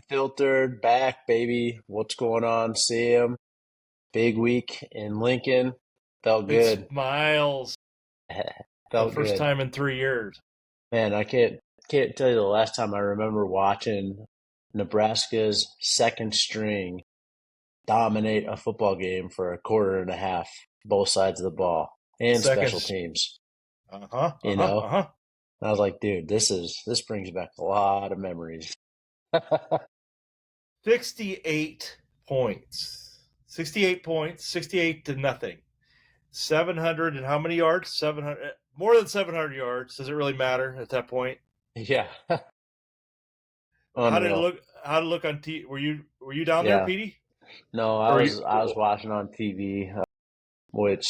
Unfiltered, back, baby. What's going on, Sam? Big week in Lincoln. Felt Big good. smiles for the Felt first good. time in 3 years. Man, I can't tell you the last time I remember watching Nebraska's second string dominate a football game for a quarter and a half, both sides of the ball, and special Seconds. teams. Uh-huh. You Uh-huh. know? Uh-huh. And I was like, dude, this brings back a lot of memories. 68 points. 68 points, 68 to nothing. 700 and how many yards? 700, more than 700 yards. Does it really matter at that point? Yeah. How did it Unreal. look? How did it look on T? Were you down there, Yeah. Petey? No, I Or was you? I was watching on TV, which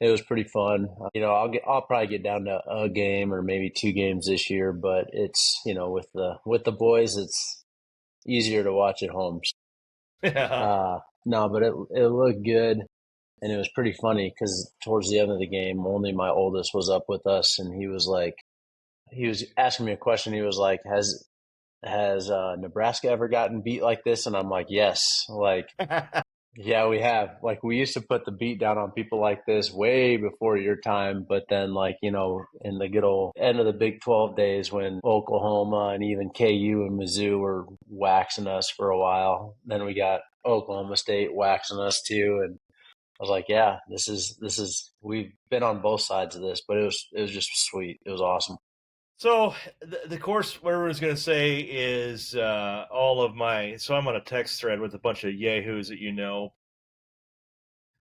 it was pretty fun. I'll probably get down to a game or maybe two games this year, but it's with the boys, it's easier to watch at home. Yeah. No, but it looked good, and it was pretty funny because towards the end of the game, only my oldest was up with us, and he was asking me a question. He was like, "Has Nebraska ever gotten beat like this?" And I'm like, "Yes." Like, yeah, we have. Like, we used to put the beat down on people like this way before your time, but then, like, in the good old end of the Big 12 days when Oklahoma and even KU and Mizzou were waxing us for a while, then we got Oklahoma State waxing us too. And I was like, yeah, we've been on both sides of this, but it was just sweet. It was awesome. So the course, what I was going to say is all of my. So I'm on a text thread with a bunch of yahoos that you know.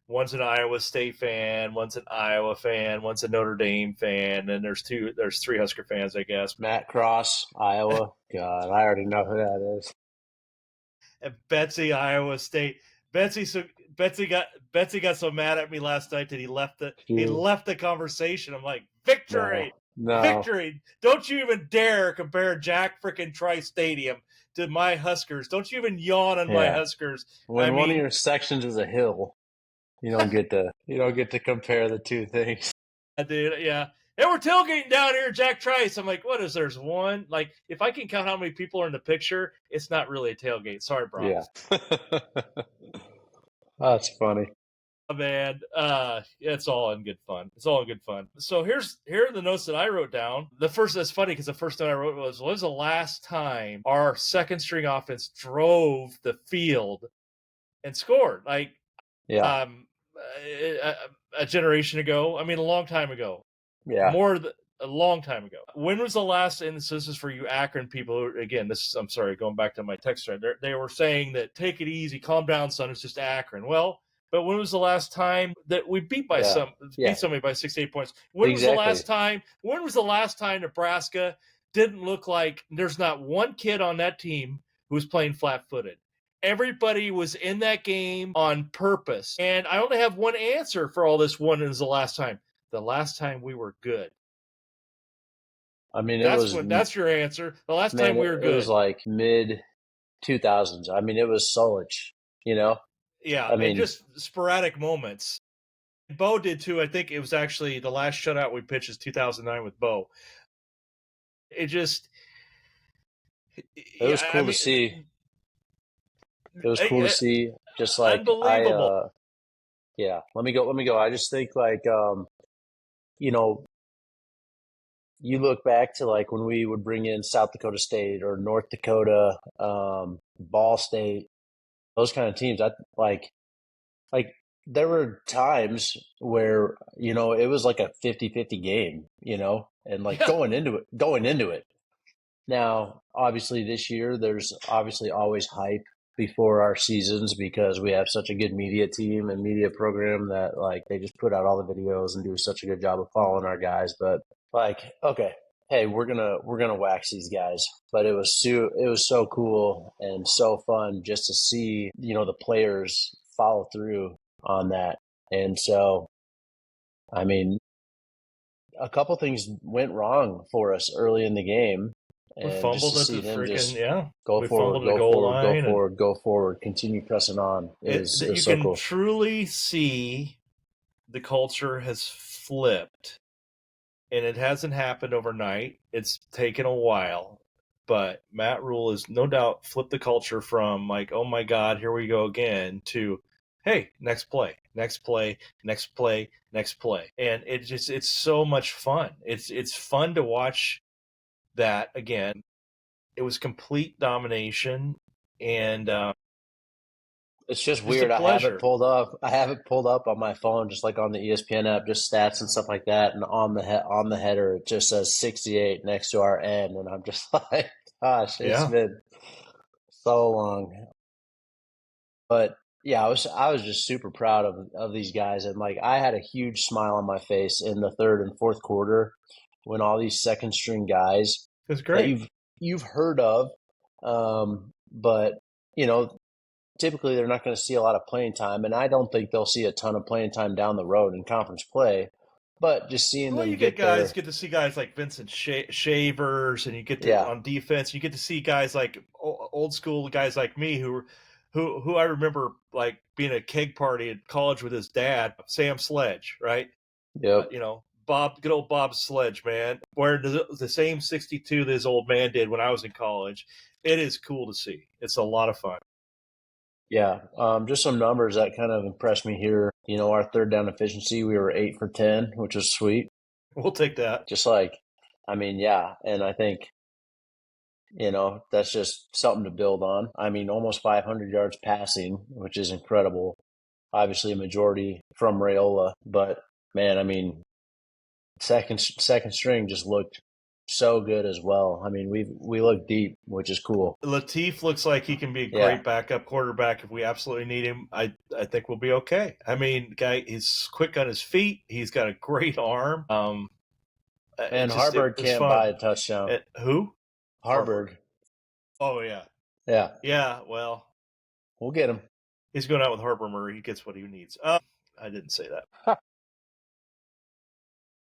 One's an Iowa State fan, one's an Iowa fan, one's a Notre Dame fan, and there's three Husker fans, I guess. Matt Cross, Iowa. God, I already know who that is. And Betsy, Iowa State. Betsy, so Betsy got so mad at me last night that he Shoot. left the conversation. I'm like, No, victory, no. victory! Don't you even dare compare Jack frickin' Trice Stadium to my Huskers. Don't you even yawn on my Yeah. Huskers. I When one of mean, your sections is a hill, you don't get to compare the two things. dude, yeah. Hey, we're tailgating down here, Jack Trice. I'm like, what is there's one? Like, if I can count how many people are in the picture, it's not really a tailgate. Sorry, Yeah. Bronx. That's funny. Oh, man, it's all in good fun. It's all in good fun. So here are the notes that I wrote down. The first, that's funny because the first note I wrote was, when's the last time our second string offense drove the field and scored? Like, Yeah. um, a, a generation ago. I mean, a long time ago. Yeah. A long time ago. When was the last? And this is for you Akron people. Again, I'm sorry, going back to my text thread. They were saying that take it easy, calm down, son. It's just Akron. Well, but when was the last time that we Yeah. beat Yeah. somebody by 68 points? When was the Exactly. last time? When was the last time Nebraska didn't look like there's not one kid on that team who was playing flat-footed? Everybody was in that game on purpose. And I only have one answer for all this. One is the last time. The last time we were good. I mean, it That's was, when that's your answer. The last man, time we it, were it was good. like mid 2000s. I mean, it was Solich, you know? Yeah, I and mean, just sporadic moments. Bo did too. I think it was actually the last shutout we pitched is 2009 with Bo. It just, it was I cool to mean, see. It was cool to see. Just like unbelievable. yeah, let me go. I just think like, you know, you look back to like when we would bring in South Dakota State or North Dakota, Ball State, those kind of teams. I like there were times where, it was like a 50-50 game, and like Yeah, going into it. Now, obviously this year there's obviously always hype before our seasons because we have such a good media team and media program that like they just put out all the videos and do such a good job of following our guys. But like, okay, hey, we're gonna wax these guys. But it was so cool and so fun just to see, the players follow through on that. And so, I mean, a couple things went wrong for us early in the game, we and just to fumbled at see the them freaking just yeah. go We forward, fumbled at the go goal forward, go line, and forward, go forward, continue pressing on. It that you was so can cool. truly see the culture has flipped, and it hasn't happened overnight. It's taken a while, but Matt Rhule is no doubt flipped the culture from like, oh my God, here we go again, to hey, next play, next play, next play, next play. And it's so much fun. It's fun to watch that again. It was complete domination, and It's just just a weird. I have it pleasure. pulled up. I have it pulled up on my phone, just like on the ESPN app, just stats and stuff like that. And on the header, it just says 68 next to our end, and I'm just like, gosh, it's Yeah, been so long. But yeah, I was just super proud of these guys, and like I had a huge smile on my face in the third and fourth quarter when all these second string guys it's that great. you've heard of, but you know typically they're not going to see a lot of playing time, and I don't think they'll see a ton of playing time down the road in conference play. But just seeing Well, them you get get there, to see guys like Vincent Shavers, and you get to yeah, on defense. You get to see guys like old school guys like me who I remember like being at a keg party at college with his dad, Sam Sledge, right? yep, Bob, good old Bob Sledge, man, wearing the same 62 that his old man did when I was in college. It is cool to see. It's a lot of fun. yeah. Just some numbers that kind of impressed me here. Our third down efficiency, we were 8 for 10, which was sweet. We'll take that. Just like, I mean, yeah, and I think that's just something to build on. I mean, almost 500 yards passing, which is incredible. Obviously, a majority from Rayola, but man, I mean, second string just looked so good as well. I mean, we look deep, which is cool. Latif looks like he can be a Yeah, great backup quarterback if we absolutely need him. I think we'll be okay. I mean, guy, he's quick on his feet. He's got a great arm. and It Harburg was can't buy fun. a touchdown. Who? Harburg. Harburg, Oh yeah, yeah, yeah. Well, we'll get him. he's going out with Harper Murray. He gets what he needs. I didn't say that.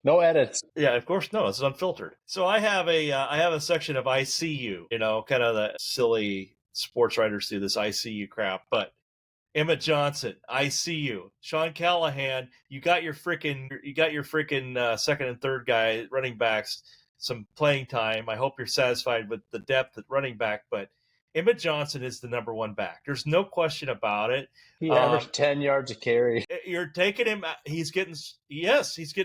No edits. Yeah, of course, no. It's unfiltered. So I have a section of I see you. Kind of the silly sports writers do this I see you crap. But Emmett Johnson, I see you. Sean Callahan, you got your freaking second and third guy running backs some playing time. I hope you're satisfied with the depth at running back, but Emmett Johnson is the number one back. There's no question about it. He averaged 10 yards a carry. You're taking him. He's getting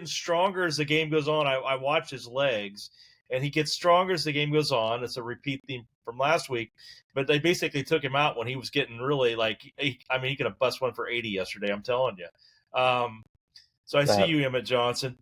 stronger as the game goes on. I watch his legs, and he gets stronger as the game goes on. It's a repeat theme from last week, but they basically took him out when he was getting really like. He could have bust one for 80 yesterday. I'm telling you. So I see That you, Emmett Johnson.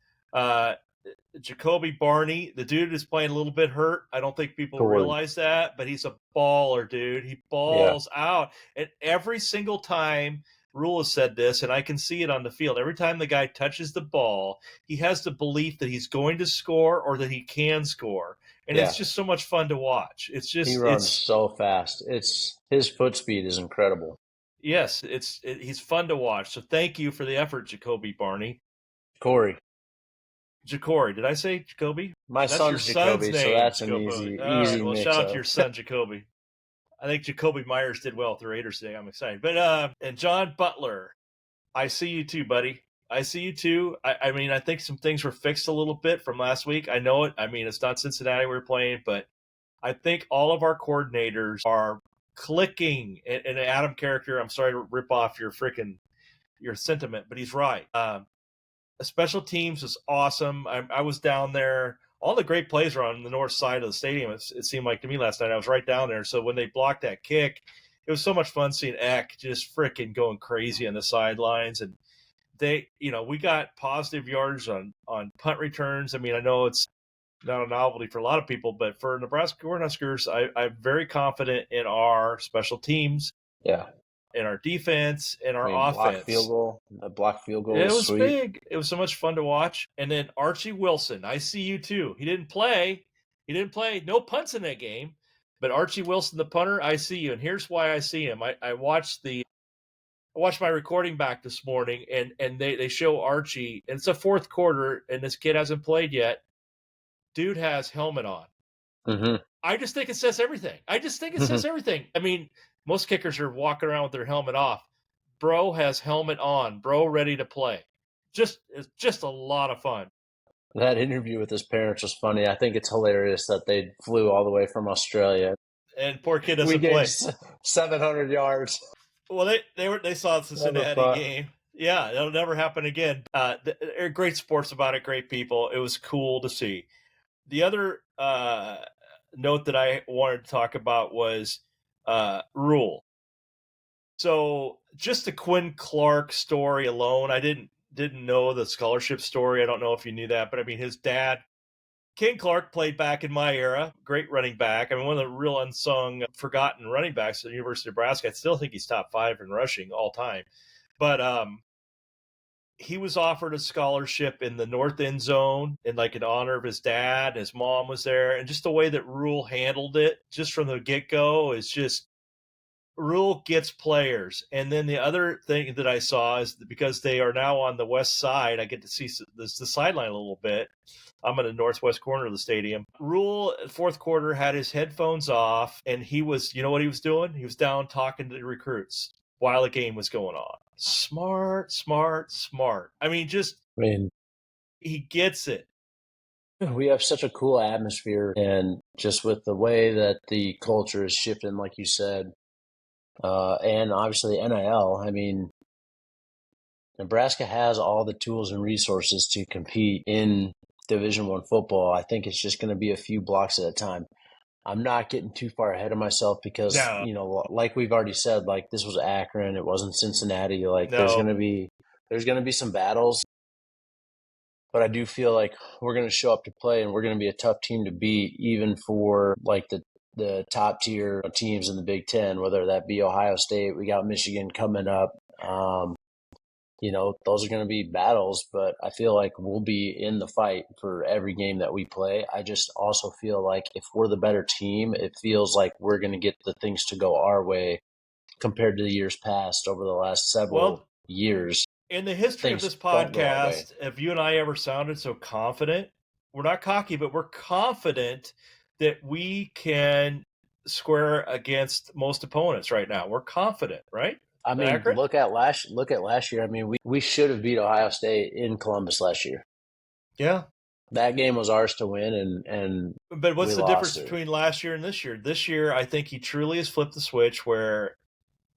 Jacoby Barney, the dude is playing a little bit hurt. I don't think people Corey. realize that, but he's a baller, dude. He Yeah, balls out. And every single time, Rhule has said this, and I can see it on the field. Every time the guy touches the ball, he has the belief that he's going to score or that he can score. And yeah. it's just so much fun to watch. He runs so fast. His foot speed is incredible. He's fun to watch. So thank you for the effort, Jacoby Barney. Corey. Jacory. Did I say Jacoby? My That's your son's son's Jacoby, so name, that's an Jacoby. easy All easy right. Well, mix shout out to up. your son, Jacoby. I think Jacoby Myers did well with the Raiders today. I'm excited. But and John Butler, I see you too, buddy. I see you too. I think some things were fixed a little bit from last week. I know it. I mean, it's not Cincinnati we're playing, but I think all of our coordinators are clicking. And Adam Character, I'm sorry to rip off your sentiment, but he's right. Special teams is awesome. I was down there. All the great plays were on the north side of the stadium. It seemed like to me last night. I was right down there. So when they blocked that kick, it was so much fun seeing Eck just freaking going crazy on the sidelines. And we got positive yards on punt returns. I mean, I know it's not a novelty for a lot of people, but for Nebraska Cornhuskers, I'm very confident in our special teams, Yeah. in our defense, in I our mean, offense. The block field goal It was was sweet. big. It was so much fun to watch. And then Archie Wilson, I see you too. He didn't play. No punts in that game. But Archie Wilson, the punter, I see you. And here's why I see him. I watched my recording back this morning, and they show Archie. And it's a fourth quarter, and this kid hasn't played yet. Dude has helmet on. Mm-hmm. I just think it says everything. I mean, most kickers are walking around with their helmet off. Bro has helmet on. Bro ready to play. It's just a lot of fun. That interview with his parents was funny. I think it's hilarious that they flew all the way from Australia. And poor kid We doesn't gained play. 700 yards. Well, they saw the Never Cincinnati fought. game. Yeah, it'll never happen again. They're great sports about it, great people. It was cool to see. The other note that I wanted to talk about was Rhule. So just the Quinn Clark story alone, I didn't know the scholarship story. I don't know if you knew that, but I mean, his dad, Ken Clark, played back in my era. Great running back. I mean, one of the real unsung, forgotten running backs at the University of Nebraska. I still think he's top 5 in rushing all time. But he was offered a scholarship in the North End Zone in in honor of his dad. His mom was there, and just the way that Rhule handled it, just from the get go, is just Rhule gets players. And then the other thing that I saw is that because they are now on the west side, I get to see the sideline a little bit. I'm in the northwest corner of the stadium. Rhule, fourth quarter, had his headphones off, and he was, you know what he was doing? He was down talking to the recruits while the game was going on. Smart, smart, smart. I mean, I mean, he gets it. we have such a cool atmosphere, and just with the way that the culture is shifting, like you said, and obviously NIL. I mean, Nebraska has all the tools and resources to compete in Division I football. I think it's just going to be a few blocks at a time. I'm not getting too far ahead of myself because, No, like we've already said, like this was Akron, it wasn't Cincinnati. Like no. there's gonna be some battles, but I do feel like we're gonna show up to play and we're gonna be a tough team to beat, even for like the top tier teams in the Big Ten, whether that be Ohio State. We got Michigan coming up. Those are going to be battles, but I feel like we'll be in the fight for every game that we play. I just also feel like if we're the better team, it feels like we're going to get the things to go our way compared to the years past over the last several Well, years. in the history of Things this don't go our way. podcast, have you and I ever sounded so confident? We're not cocky, but we're confident that we can square against most opponents right now. We're confident, right? I mean, Accurate? look at last year. I mean, we should have beat Ohio State in Columbus last year. Yeah. That game was ours to win, and But we what's the difference lost it. between last year and this year? This year, I think he truly has flipped the switch where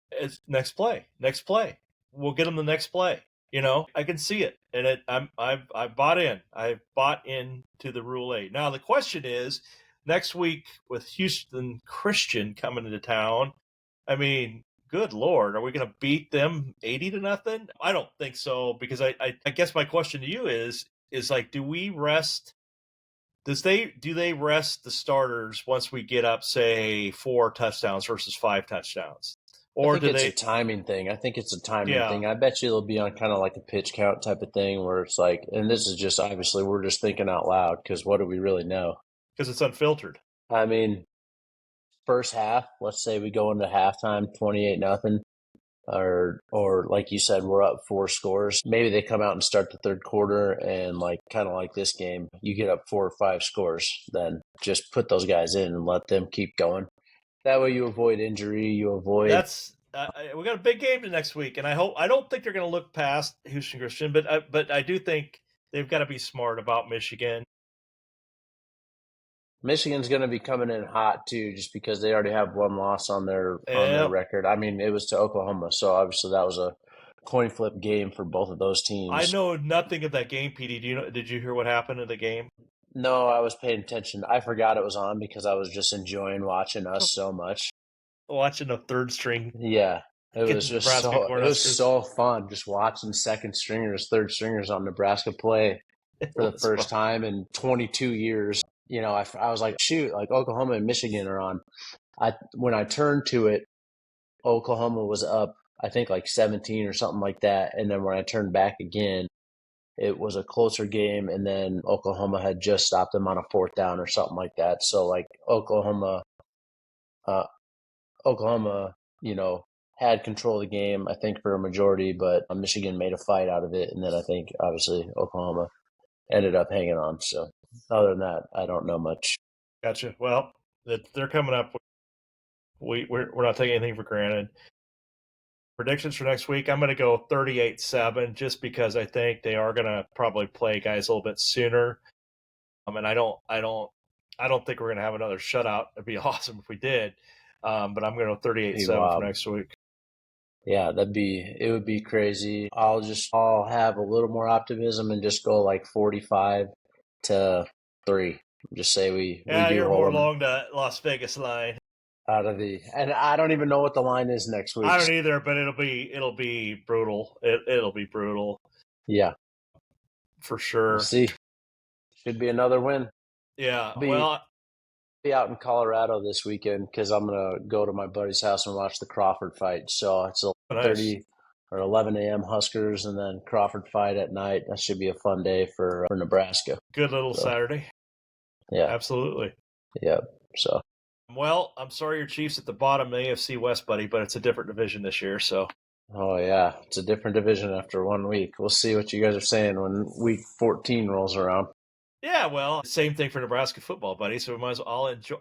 it's next play, next play. We'll get him the next play. I can see it, and I've bought in. I've bought into the Rule 8. Now the question is, next week with Houston Christian coming into town, I mean, good Lord, are we going to beat them 80-0? I don't think so, because I guess my question to you is like, do we rest? Do they rest the starters once we get up, say, 4 touchdowns versus 5 touchdowns, I or think do it's a they? timing thing. I think it's a timing Yeah, thing. I bet you it'll be on kind of like a pitch count type of thing where it's like, and this is just obviously we're just thinking out loud because what do we really know? because it's unfiltered. I mean, first half, let's say we go into halftime 28-0, or like you said, we're up 4 scores. Maybe they come out and start the third quarter and like kind of like this game, you get up 4 or 5 scores, then just put those guys in and let them keep going. That way you avoid injury, you avoid. That's we got a big game next week, and I don't think they're going to look past Houston Christian, but I do think they've got to be smart about Michigan. Michigan's going to be coming in hot too, just because they already have one loss on their Yeah, record. I mean, it was to Oklahoma, so obviously that was a coin flip game for both of those I teams. know nothing of that game, PD. Did you hear what happened in the game? No, I was paying attention. I forgot it was on because I was just enjoying watching us so much. Watching a third string Yeah, get the Nebraska it was Cornhuskers. so fun just watching second stringers, third stringers on Nebraska play It for the was fun. first time in 22 years. I was like, shoot, like Oklahoma and Michigan are on. When I turned to it, Oklahoma was up, I think like 17 or something like that. And then when I turned back again, it was a closer game. And then Oklahoma had just stopped them on a fourth down or something like that. So like uh, Oklahoma, had control of the game, I think, for a majority, but Michigan made a fight out of it. And then I think obviously Oklahoma ended up hanging on. So other than that, I don't know much. Gotcha. Well, they're coming up. We're not taking anything for granted. Predictions for next week, I'm going to go 38-7 just because I think they are going to probably play guys a little bit sooner. And I don't think we're going to have another shutout. It'd be awesome if we did. But I'm going to go 38-7 for next week. Yeah, it would be crazy. I'll have a little more optimism and just go like 45-3. Just say we do you're hold more them along the Las Vegas line. and I don't even know what the line is next week. I don't either, but it'll be brutal. It'll be brutal. Yeah, for sure. We'll see. Should be another win. Yeah, I'll be out in Colorado this weekend because I'm gonna go to my buddy's house and watch the Crawford fight. So it's 11:30 or 11 a.m. Huskers, and then Crawford fight at night. That should be a fun day for Nebraska. Good little Saturday. Yeah, absolutely. Yeah. So. Well, I'm sorry your Chiefs at the bottom of the AFC West, buddy, but it's a different division this year. So. Oh yeah, it's a different division after 1 week. We'll see what you guys are saying when week 14 rolls around. Yeah, well, same thing for Nebraska football, buddy. So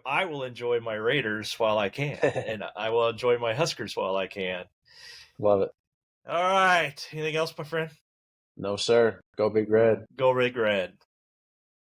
I will enjoy my Raiders while I can, and I will enjoy my Huskers while I can. Love it. All right. Anything else, my friend? No, sir. Go Big Red. Go Big Red.